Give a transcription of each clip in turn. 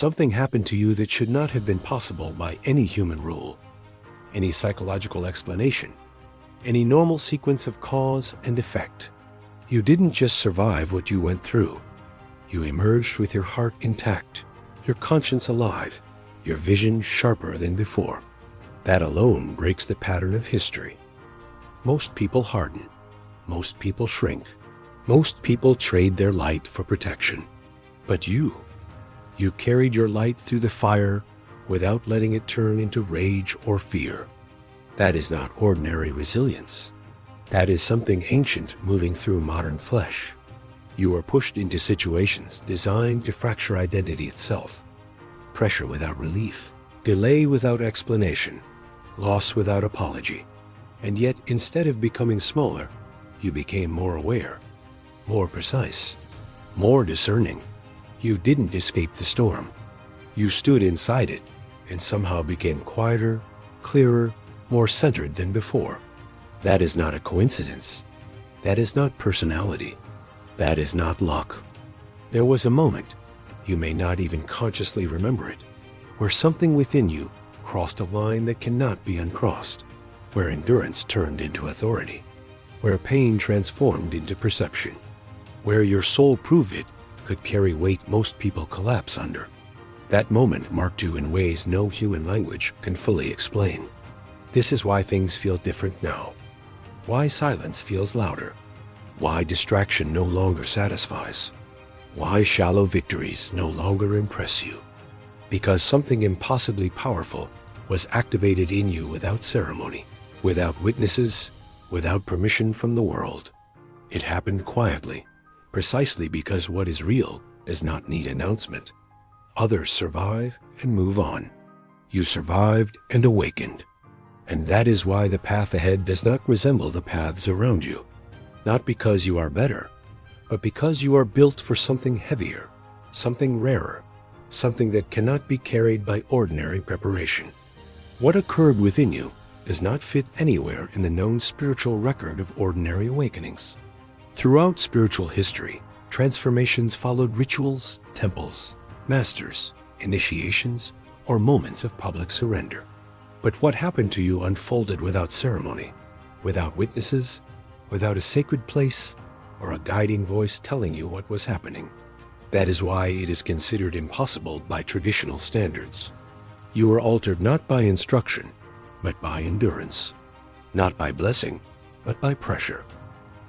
Something happened to you that should not have been possible by any human rule, any psychological explanation, any normal sequence of cause and effect. You didn't just survive what you went through. You emerged with your heart intact, your conscience alive, your vision sharper than before. That alone breaks the pattern of history. Most people harden. Most people shrink. Most people trade their light for protection. But you carried your light through the fire without letting it turn into rage or fear. That is not ordinary resilience. That is something ancient moving through modern flesh. You were pushed into situations designed to fracture identity itself. Pressure without relief, delay without explanation, loss without apology. And yet, instead of becoming smaller, you became more aware, more precise, more discerning. You didn't escape the storm. You stood inside it and somehow became quieter, clearer, more centered than before. That is not a coincidence. That is not personality. That is not luck. There was a moment, you may not even consciously remember it, where something within you crossed a line that cannot be uncrossed, where endurance turned into authority, where pain transformed into perception, where your soul proved it could carry weight most people collapse under. That moment marked you in ways no human language can fully explain. This is why things feel different now. Why silence feels louder. Why distraction no longer satisfies. Why shallow victories no longer impress you. Because something impossibly powerful was activated in you without ceremony, without witnesses, without permission from the world. It happened quietly, precisely because what is real does not need announcement. Others survive and move on. You survived and awakened. And that is why the path ahead does not resemble the paths around you. Not because you are better, but because you are built for something heavier, something rarer, something that cannot be carried by ordinary preparation. What occurred within you does not fit anywhere in the known spiritual record of ordinary awakenings. Throughout spiritual history, transformations followed rituals, temples, masters, initiations, or moments of public surrender. But what happened to you unfolded without ceremony, without witnesses, without a sacred place, or a guiding voice telling you what was happening. That is why it is considered impossible by traditional standards. You were altered not by instruction, but by endurance. Not by blessing, but by pressure.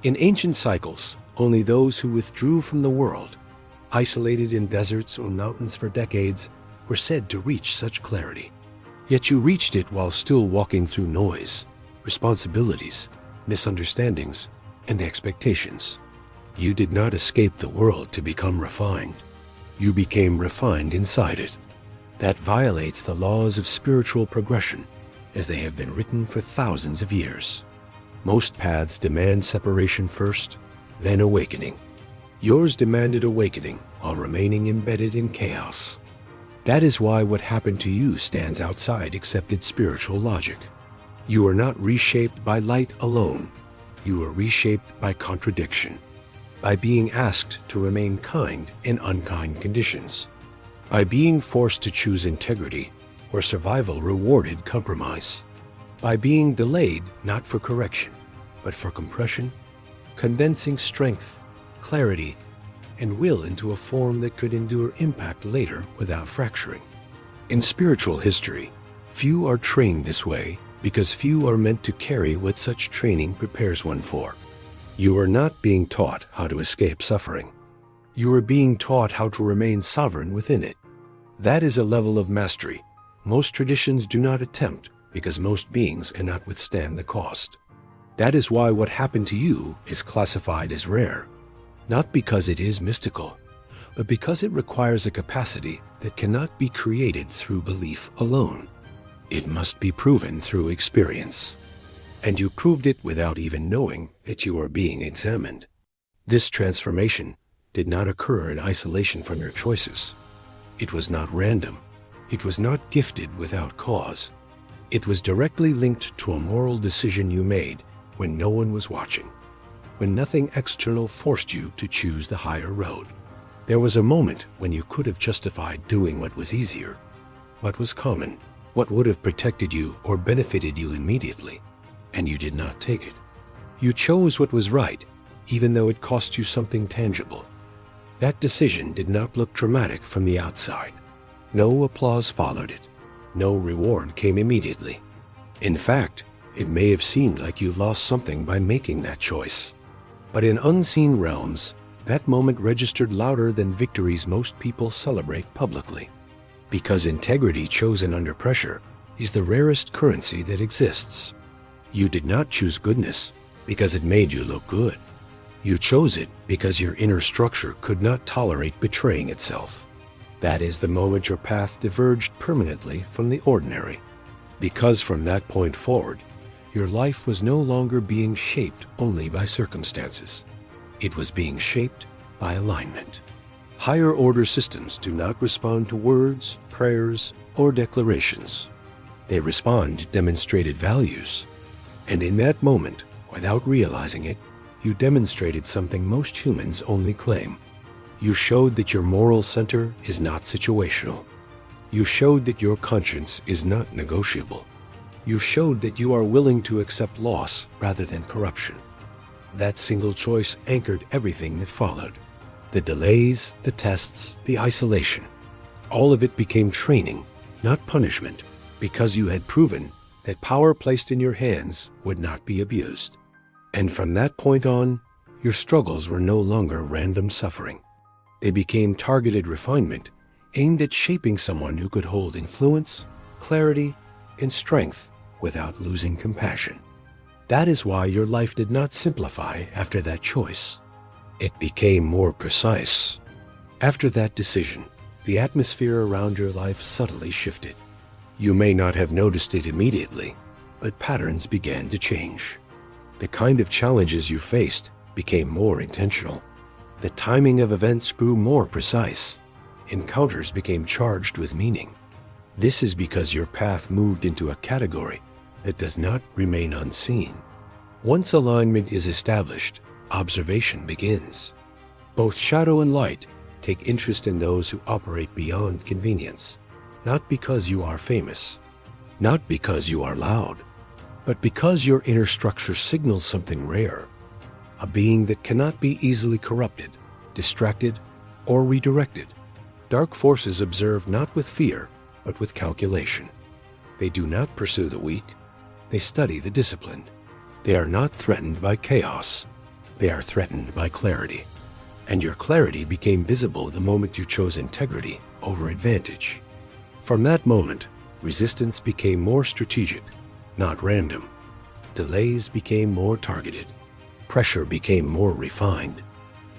In ancient cycles, only those who withdrew from the world, isolated in deserts or mountains for decades, were said to reach such clarity. Yet you reached it while still walking through noise, responsibilities, misunderstandings, and expectations. You did not escape the world to become refined. You became refined inside it. That violates the laws of spiritual progression, as they have been written for thousands of years. Most paths demand separation first, then awakening. Yours demanded awakening while remaining embedded in chaos. That is why what happened to you stands outside accepted spiritual logic. You were not reshaped by light alone. You were reshaped by contradiction, by being asked to remain kind in unkind conditions, by being forced to choose integrity where survival rewarded compromise, by being delayed not for correction, but for compression, condensing strength, clarity, and will into a form that could endure impact later without fracturing. In spiritual history, few are trained this way because few are meant to carry what such training prepares one for. You are not being taught how to escape suffering. You are being taught how to remain sovereign within it. That is a level of mastery most traditions do not attempt because most beings cannot withstand the cost. That is why what happened to you is classified as rare, not because it is mystical, but because it requires a capacity that cannot be created through belief alone. It must be proven through experience. And you proved it without even knowing that you are being examined. This transformation did not occur in isolation from your choices. It was not random. It was not gifted without cause. It was directly linked to a moral decision you made when no one was watching, when nothing external forced you to choose the higher road. There was a moment when you could have justified doing what was easier, what was common, what would have protected you or benefited you immediately, and you did not take it. You chose what was right, even though it cost you something tangible. That decision did not look dramatic from the outside. No applause followed it. No reward came immediately. In fact, it may have seemed like you lost something by making that choice. But in unseen realms, that moment registered louder than victories most people celebrate publicly. Because integrity chosen under pressure is the rarest currency that exists. You did not choose goodness because it made you look good. You chose it because your inner structure could not tolerate betraying itself. That is the moment your path diverged permanently from the ordinary. Because from that point forward, your life was no longer being shaped only by circumstances. It was being shaped by alignment. Higher order systems do not respond to words, prayers, or declarations. They respond to demonstrated values. And in that moment, without realizing it, you demonstrated something most humans only claim. You showed that your moral center is not situational. You showed that your conscience is not negotiable. You showed that you are willing to accept loss rather than corruption. That single choice anchored everything that followed. The delays, the tests, the isolation. All of it became training, not punishment, because you had proven that power placed in your hands would not be abused. And from that point on, your struggles were no longer random suffering. They became targeted refinement, aimed at shaping someone who could hold influence, clarity, and strength without losing compassion. That is why your life did not simplify after that choice. It became more precise. After that decision, the atmosphere around your life subtly shifted. You may not have noticed it immediately, but patterns began to change. The kind of challenges you faced became more intentional. The timing of events grew more precise. Encounters became charged with meaning. This is because your path moved into a category that does not remain unseen. Once alignment is established, observation begins. Both shadow and light take interest in those who operate beyond convenience, not because you are famous, not because you are loud, but because your inner structure signals something rare, a being that cannot be easily corrupted, distracted, or redirected. Dark forces observe not with fear, but with calculation. They do not pursue the weak. They study the disciplined. They are not threatened by chaos. They are threatened by clarity. And your clarity became visible the moment you chose integrity over advantage. From that moment, resistance became more strategic, not random. Delays became more targeted. Pressure became more refined.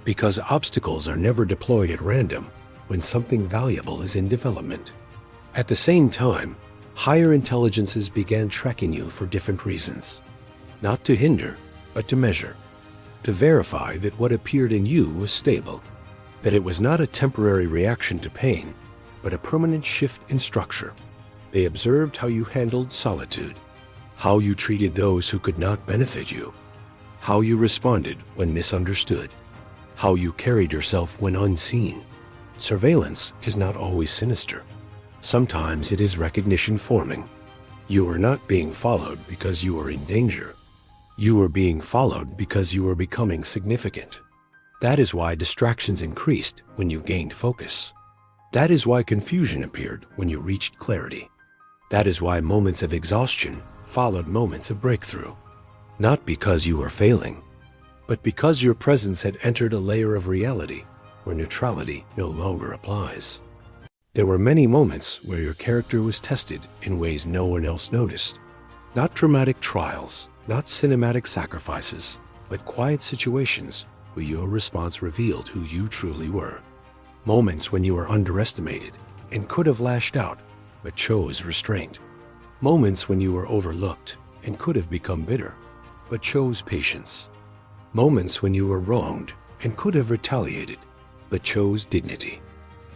Because obstacles are never deployed at random when something valuable is in development. At the same time, higher intelligences began tracking you for different reasons. Not to hinder, but to measure. To verify that what appeared in you was stable. That it was not a temporary reaction to pain, but a permanent shift in structure. They observed how you handled solitude, how you treated those who could not benefit you, how you responded when misunderstood, how you carried yourself when unseen. Surveillance is not always sinister. Sometimes it is recognition forming. You are not being followed because you are in danger. You are being followed because you are becoming significant. That is why distractions increased when you gained focus. That is why confusion appeared when you reached clarity. That is why moments of exhaustion followed moments of breakthrough. Not because you were failing, but because your presence had entered a layer of reality where neutrality no longer applies. There were many moments where your character was tested in ways no one else noticed. Not dramatic trials, not cinematic sacrifices, but quiet situations where your response revealed who you truly were. Moments when you were underestimated and could have lashed out, but chose restraint. Moments when you were overlooked and could have become bitter, but chose patience. Moments when you were wronged and could have retaliated, but chose dignity.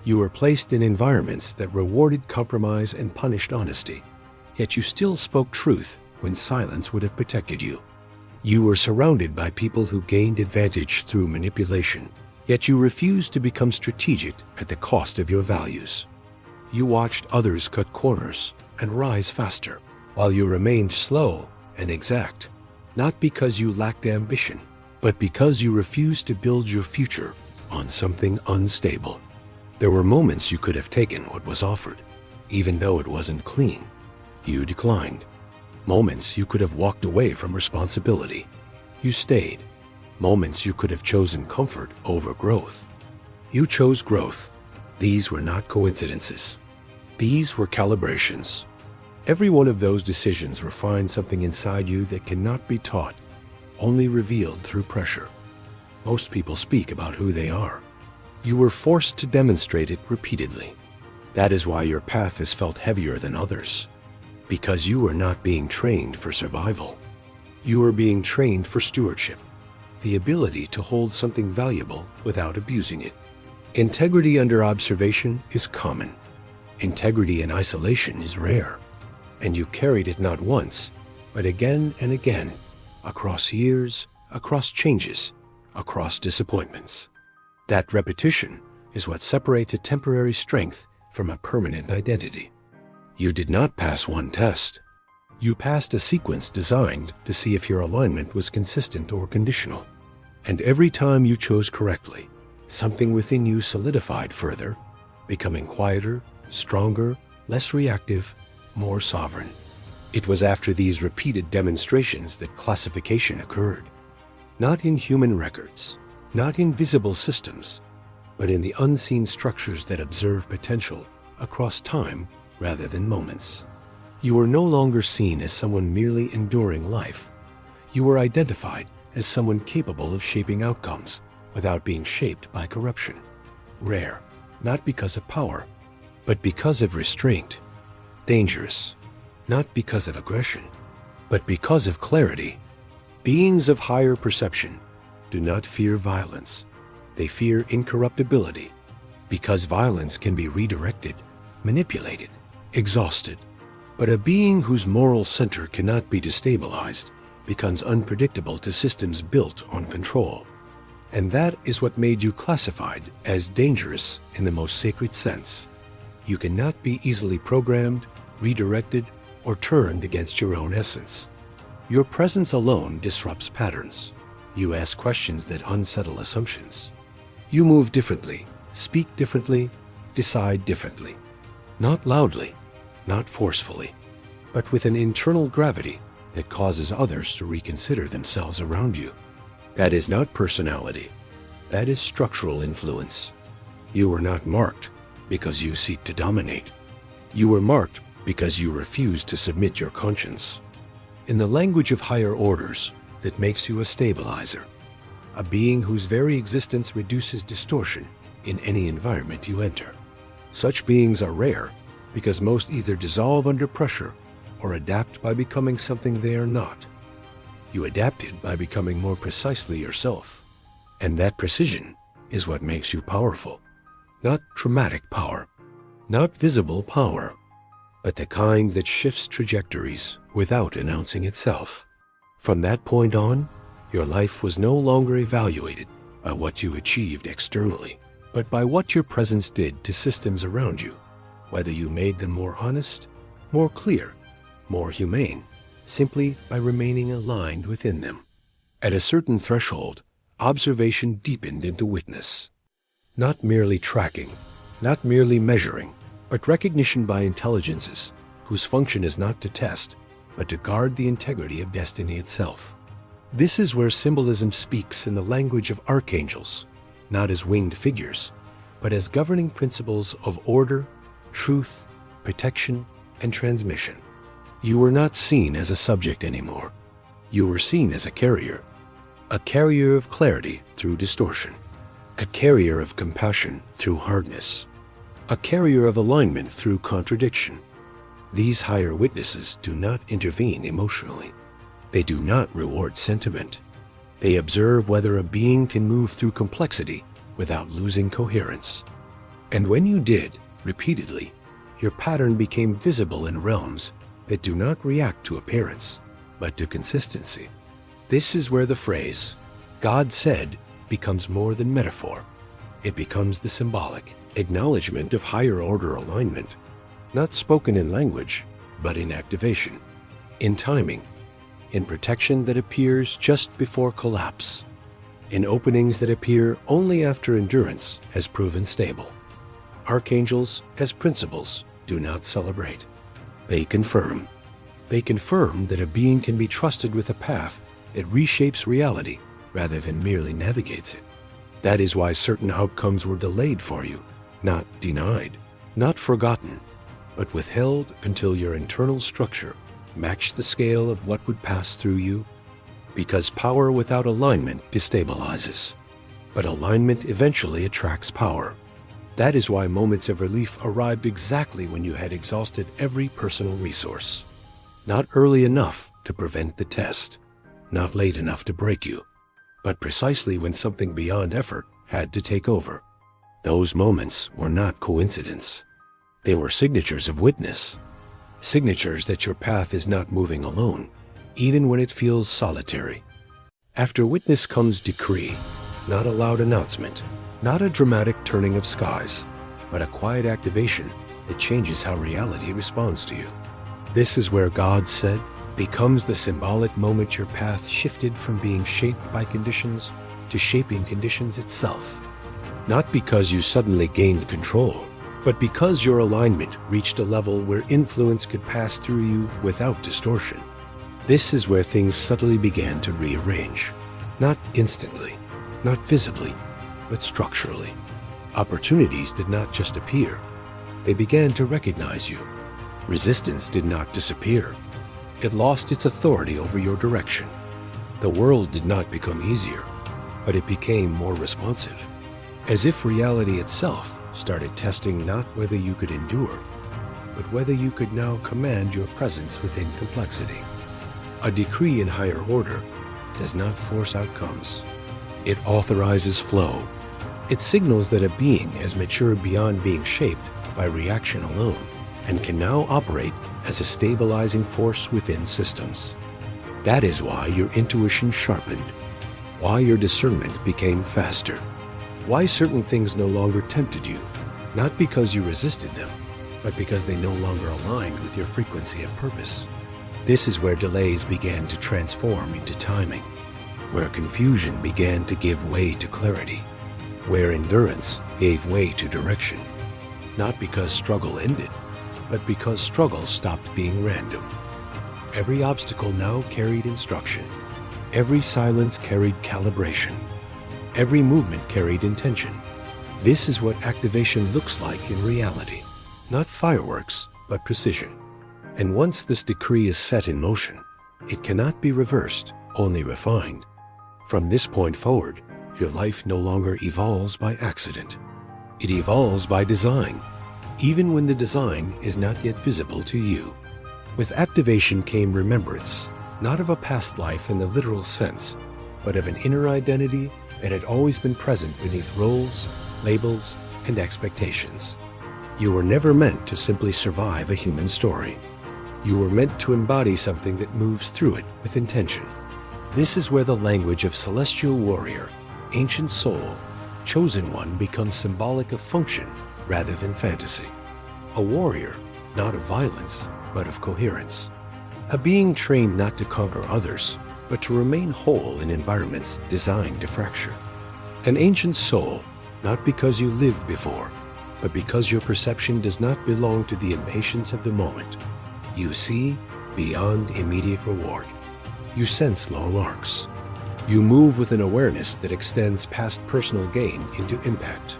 You were placed in environments that rewarded compromise and punished honesty, yet you still spoke truth when silence would have protected you. You were surrounded by people who gained advantage through manipulation, Yet you refused to become strategic at the cost of your values. You watched others cut corners and rise faster, while you remained slow and exact, not because you lacked ambition, but because you refused to build your future on something unstable. There were moments you could have taken what was offered, even though it wasn't clean. You declined. Moments you could have walked away from responsibility. You stayed. Moments you could have chosen comfort over growth. You chose growth. These were not coincidences. These were calibrations. Every one of those decisions refined something inside you that cannot be taught, only revealed through pressure. Most people speak about who they are. You were forced to demonstrate it repeatedly. That is why your path has felt heavier than others. Because you were not being trained for survival. You were being trained for stewardship, the ability to hold something valuable without abusing it. Integrity under observation is common. Integrity in isolation is rare. And you carried it not once, but again and again, across years, across changes, across disappointments. That repetition is what separates a temporary strength from a permanent identity. You did not pass one test. You passed a sequence designed to see if your alignment was consistent or conditional. And every time you chose correctly, something within you solidified further, becoming quieter, stronger, less reactive, more sovereign. It was after these repeated demonstrations that classification occurred. Not in human records, not in visible systems, but in the unseen structures that observe potential across time rather than moments. You were no longer seen as someone merely enduring life. You were identified as someone capable of shaping outcomes without being shaped by corruption. Rare, not because of power, but because of restraint. Dangerous, not because of aggression, but because of clarity. Beings of higher perception do not fear violence. They fear incorruptibility, because violence can be redirected, manipulated, exhausted. But a being whose moral center cannot be destabilized becomes unpredictable to systems built on control. And that is what made you classified as dangerous in the most sacred sense. You cannot be easily programmed, redirected, or turned against your own essence. Your presence alone disrupts patterns. You ask questions that unsettle assumptions. You move differently, speak differently, decide differently. Not loudly, not forcefully, but with an internal gravity that causes others to reconsider themselves around you. That is not personality. That is structural influence. You were not marked because you seek to dominate. You were marked because you refuse to submit your conscience. In the language of higher orders, that makes you a stabilizer, a being whose very existence reduces distortion in any environment you enter. Such beings are rare because most either dissolve under pressure or adapt by becoming something they are not. You adapted by becoming more precisely yourself. And that precision is what makes you powerful. Not traumatic power, not visible power, but the kind that shifts trajectories without announcing itself. From that point on, your life was no longer evaluated by what you achieved externally, but by what your presence did to systems around you, whether you made them more honest, more clear, more humane, simply by remaining aligned within them. At a certain threshold, observation deepened into witness. Not merely tracking, not merely measuring, but recognition by intelligences whose function is not to test, but to guard the integrity of destiny itself. This is where symbolism speaks in the language of archangels, not as winged figures, but as governing principles of order, truth, protection, and transmission. You were not seen as a subject anymore. You were seen as a carrier of clarity through distortion, a carrier of compassion through hardness, a carrier of alignment through contradiction. These higher witnesses do not intervene emotionally. They do not reward sentiment. They observe whether a being can move through complexity without losing coherence. And when you did, repeatedly, your pattern became visible in realms that do not react to appearance, but to consistency. This is where the phrase, "God said," becomes more than metaphor. It becomes the symbolic acknowledgement of higher order alignment, not spoken in language, but in activation, in timing, in protection that appears just before collapse, in openings that appear only after endurance has proven stable. Archangels, as principles, do not celebrate. They confirm. They confirm that a being can be trusted with a path that reshapes reality rather than merely navigates it. That is why certain outcomes were delayed for you, not denied, not forgotten, but withheld until your internal structure matched the scale of what would pass through you. Because power without alignment destabilizes, but alignment eventually attracts power. That is why moments of relief arrived exactly when you had exhausted every personal resource. Not early enough to prevent the test, not late enough to break you, but precisely when something beyond effort had to take over. Those moments were not coincidence. They were signatures of witness, signatures that your path is not moving alone, even when it feels solitary. After witness comes decree, not a loud announcement, not a dramatic turning of skies, but a quiet activation that changes how reality responds to you. This is where God said becomes the symbolic moment your path shifted from being shaped by conditions to shaping conditions itself. Not because you suddenly gained control, but because your alignment reached a level where influence could pass through you without distortion. This is where things subtly began to rearrange. Not instantly, not visibly, but structurally. Opportunities did not just appear. They began to recognize you. Resistance did not disappear. It lost its authority over your direction. The world did not become easier, but it became more responsive. As if reality itself started testing not whether you could endure, but whether you could now command your presence within complexity. A decree in higher order does not force outcomes. It authorizes flow. It signals that a being has matured beyond being shaped by reaction alone and can now operate as a stabilizing force within systems. That is why your intuition sharpened, why your discernment became faster, why certain things no longer tempted you, not because you resisted them, but because they no longer aligned with your frequency and purpose. This is where delays began to transform into timing, where confusion began to give way to clarity, where endurance gave way to direction, not because struggle ended, but because struggle stopped being random. Every obstacle now carried instruction. Every silence carried calibration. Every movement carried intention. This is what activation looks like in reality. Not fireworks, but precision. And once this decree is set in motion, it cannot be reversed, only refined. From this point forward, your life no longer evolves by accident. It evolves by design, even when the design is not yet visible to you. With activation came remembrance, not of a past life in the literal sense, but of an inner identity that had always been present beneath roles, labels, and expectations. You were never meant to simply survive a human story. You were meant to embody something that moves through it with intention. This is where the language of celestial warrior, ancient soul, chosen one becomes symbolic of function rather than fantasy. A warrior, not of violence, but of coherence. A being trained not to conquer others, but to remain whole in environments designed to fracture. An ancient soul, not because you lived before, but because your perception does not belong to the impatience of the moment. You see beyond immediate reward. You sense long arcs. You move with an awareness that extends past personal gain into impact.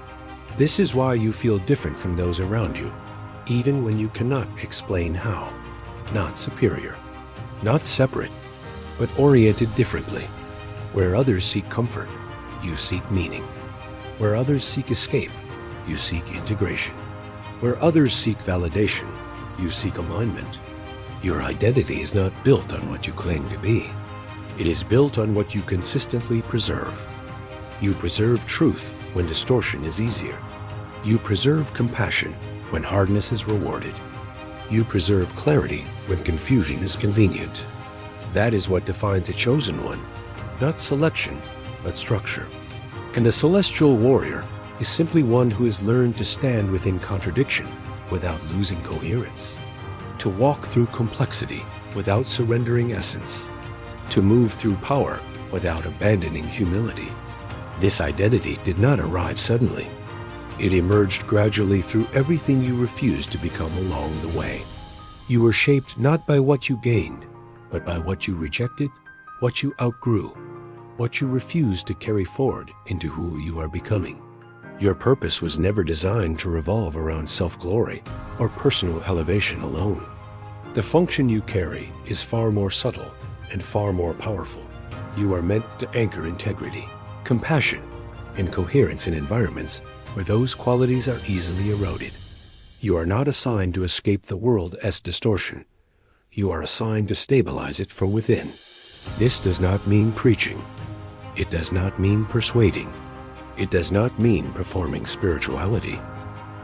This is why you feel different from those around you, even when you cannot explain how. Not superior, not separate, but oriented differently. Where others seek comfort, you seek meaning. Where others seek escape, you seek integration. Where others seek validation, you seek alignment. Your identity is not built on what you claim to be. It is built on what you consistently preserve. You preserve truth when distortion is easier. You preserve compassion when hardness is rewarded. You preserve clarity when confusion is convenient. That is what defines a chosen one, not selection, but structure. And a celestial warrior, is simply one who has learned to stand within contradiction without losing coherence, to walk through complexity without surrendering essence, to move through power without abandoning humility. This identity did not arrive suddenly. It emerged gradually through everything you refused to become along the way. You were shaped not by what you gained, but by what you rejected, what you outgrew, what you refused to carry forward into who you are becoming. Your purpose was never designed to revolve around self-glory or personal elevation alone. The function you carry is far more subtle and far more powerful. You are meant to anchor integrity, compassion, and coherence in environments where those qualities are easily eroded. You are not assigned to escape the world as distortion. You are assigned to stabilize it from within. This does not mean preaching. It does not mean persuading. It does not mean performing spirituality.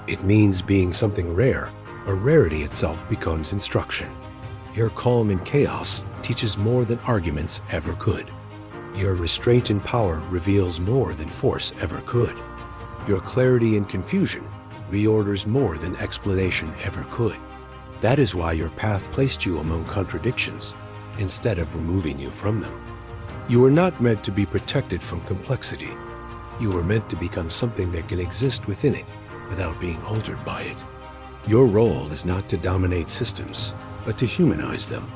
It means being something rare, or rarity itself becomes instruction. Your calm in chaos teaches more than arguments ever could. Your restraint in power reveals more than force ever could. Your clarity in confusion reorders more than explanation ever could. That is why your path placed you among contradictions, instead of removing you from them. You were not meant to be protected from complexity. You were meant to become something that can exist within it without being altered by it. Your role is not to dominate systems, but to humanize them.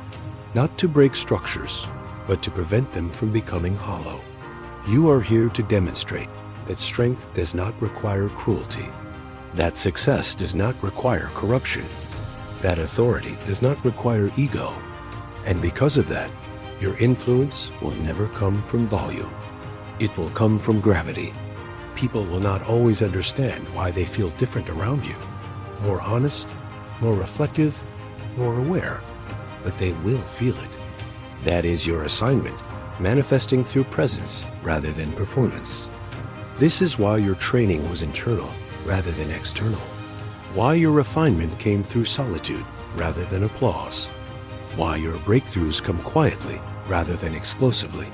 Not to break structures, but to prevent them from becoming hollow. You are here to demonstrate that strength does not require cruelty, that success does not require corruption, that authority does not require ego, and because of that, your influence will never come from volume. It will come from gravity. People will not always understand why they feel different around you. More honest, more reflective, more aware, but they will feel it. That is your assignment, manifesting through presence rather than performance. This is why your training was internal rather than external. Why your refinement came through solitude rather than applause. Why your breakthroughs come quietly rather than explosively.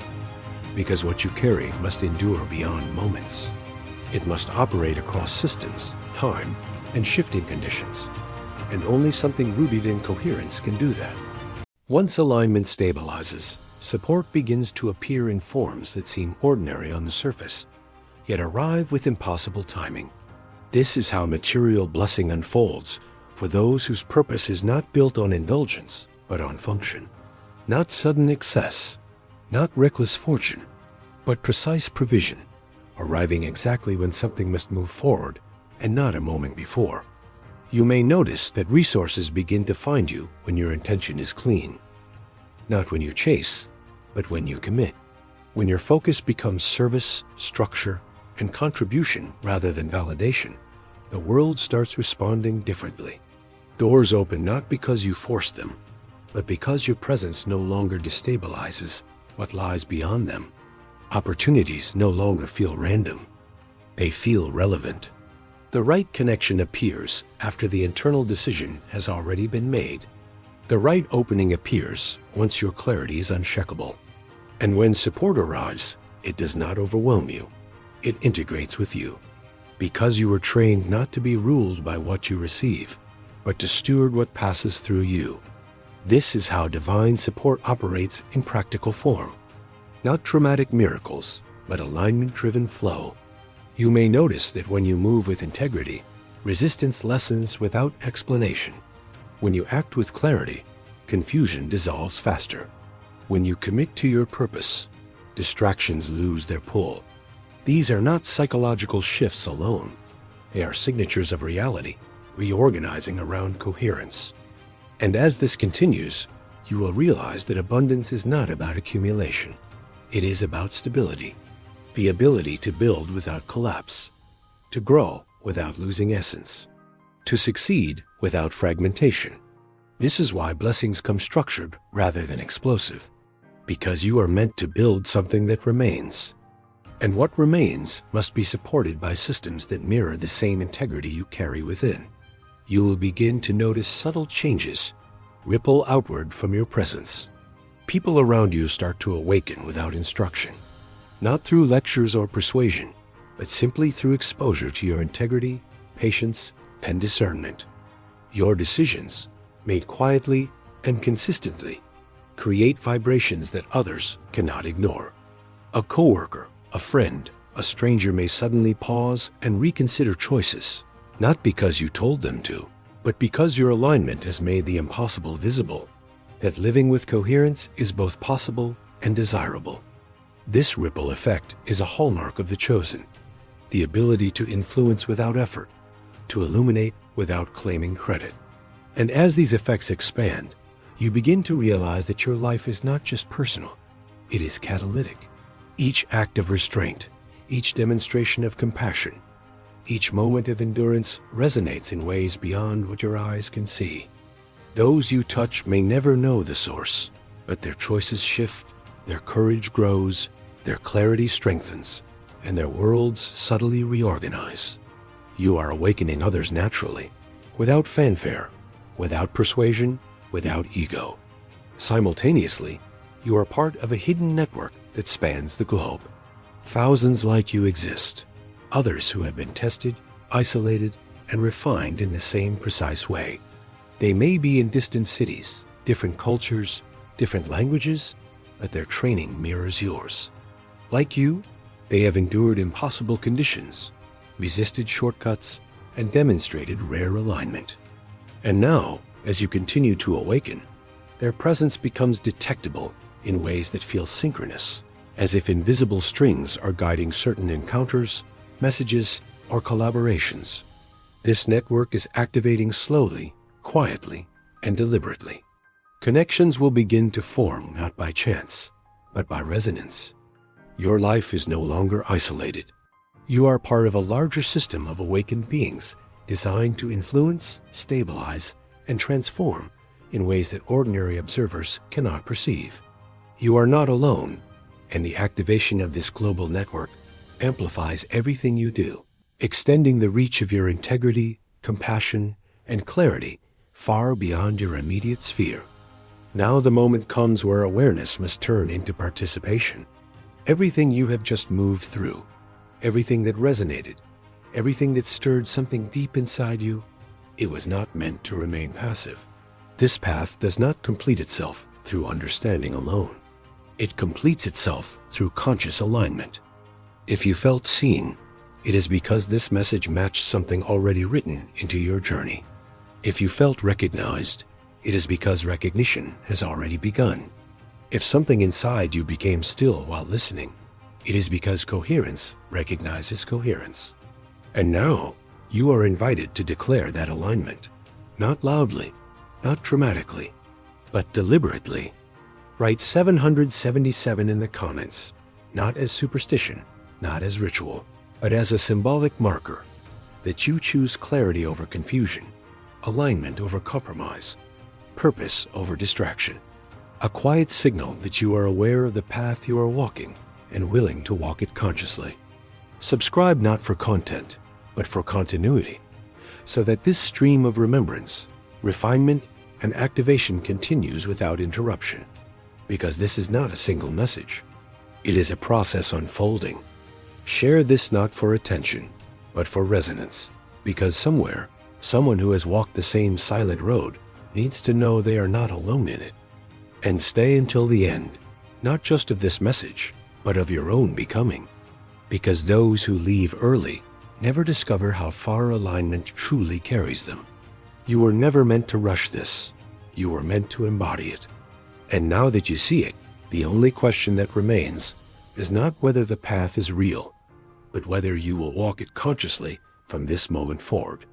Because what you carry must endure beyond moments. It must operate across systems, time, and shifting conditions. And only something rooted in coherence can do that. Once alignment stabilizes, support begins to appear in forms that seem ordinary on the surface, yet arrive with impossible timing. This is how material blessing unfolds for those whose purpose is not built on indulgence, but on function. Not sudden excess, not reckless fortune, but precise provision, arriving exactly when something must move forward and not a moment before. You may notice that resources begin to find you when your intention is clean. Not when you chase, but when you commit. When your focus becomes service, structure, and contribution rather than validation, the world starts responding differently. Doors open not because you force them, but because your presence no longer destabilizes what lies beyond them. Opportunities no longer feel random. They feel relevant. The right connection appears after the internal decision has already been made. The right opening appears once your clarity is unshakable. And when support arrives, it does not overwhelm you. It integrates with you. Because you were trained not to be ruled by what you receive, but to steward what passes through you. This is how divine support operates in practical form. Not dramatic miracles, but alignment-driven flow. You may notice that when you move with integrity, resistance lessens without explanation. When you act with clarity, confusion dissolves faster. When you commit to your purpose, distractions lose their pull. These are not psychological shifts alone. They are signatures of reality, reorganizing around coherence. And as this continues, you will realize that abundance is not about accumulation. It is about stability. The ability to build without collapse, to grow without losing essence, to succeed without fragmentation. This is why blessings come structured rather than explosive, because you are meant to build something that remains. And what remains must be supported by systems that mirror the same integrity you carry within. You will begin to notice subtle changes ripple outward from your presence. People around you start to awaken without instruction. Not through lectures or persuasion, but simply through exposure to your integrity, patience, and discernment. Your decisions, made quietly and consistently, create vibrations that others cannot ignore. A coworker, a friend, a stranger may suddenly pause and reconsider choices, not because you told them to, but because your alignment has made the impossible visible, that living with coherence is both possible and desirable. This ripple effect is a hallmark of the chosen, the ability to influence without effort, to illuminate without claiming credit. And as these effects expand, you begin to realize that your life is not just personal, it is catalytic. Each act of restraint, each demonstration of compassion, each moment of endurance resonates in ways beyond what your eyes can see. Those you touch may never know the source, but their choices shift, their courage grows, their clarity strengthens, and their worlds subtly reorganize. You are awakening others naturally, without fanfare, without persuasion, without ego. Simultaneously, you are part of a hidden network that spans the globe. Thousands like you exist, others who have been tested, isolated, and refined in the same precise way. They may be in distant cities, different cultures, different languages, but their training mirrors yours. Like you, they have endured impossible conditions, resisted shortcuts, and demonstrated rare alignment. And now, as you continue to awaken, their presence becomes detectable in ways that feel synchronous, as if invisible strings are guiding certain encounters, messages, or collaborations. This network is activating slowly, quietly, and deliberately. Connections will begin to form not by chance, but by resonance. Your life is no longer isolated. You are part of a larger system of awakened beings designed to influence, stabilize, and transform in ways that ordinary observers cannot perceive. You are not alone, and the activation of this global network amplifies everything you do, extending the reach of your integrity, compassion, and clarity far beyond your immediate sphere. Now the moment comes where awareness must turn into participation. Everything you have just moved through, everything that resonated, everything that stirred something deep inside you, it was not meant to remain passive. This path does not complete itself through understanding alone. It completes itself through conscious alignment. If you felt seen, it is because this message matched something already written into your journey. If you felt recognized, it is because recognition has already begun. If something inside you became still while listening, it is because coherence recognizes coherence. And now, you are invited to declare that alignment, not loudly, not dramatically, but deliberately. Write 777 in the comments, not as superstition, not as ritual, but as a symbolic marker that you choose clarity over confusion, alignment over compromise, purpose over distraction. A quiet signal that you are aware of the path you are walking and willing to walk it consciously. Subscribe not for content, but for continuity, so that this stream of remembrance, refinement, and activation continues without interruption. Because this is not a single message. It is a process unfolding. Share this not for attention, but for resonance, because somewhere, someone who has walked the same silent road needs to know they are not alone in it. And stay until the end, not just of this message, but of your own becoming. Because those who leave early never discover how far alignment truly carries them. You were never meant to rush this. You were meant to embody it. And now that you see it, the only question that remains is not whether the path is real, but whether you will walk it consciously from this moment forward.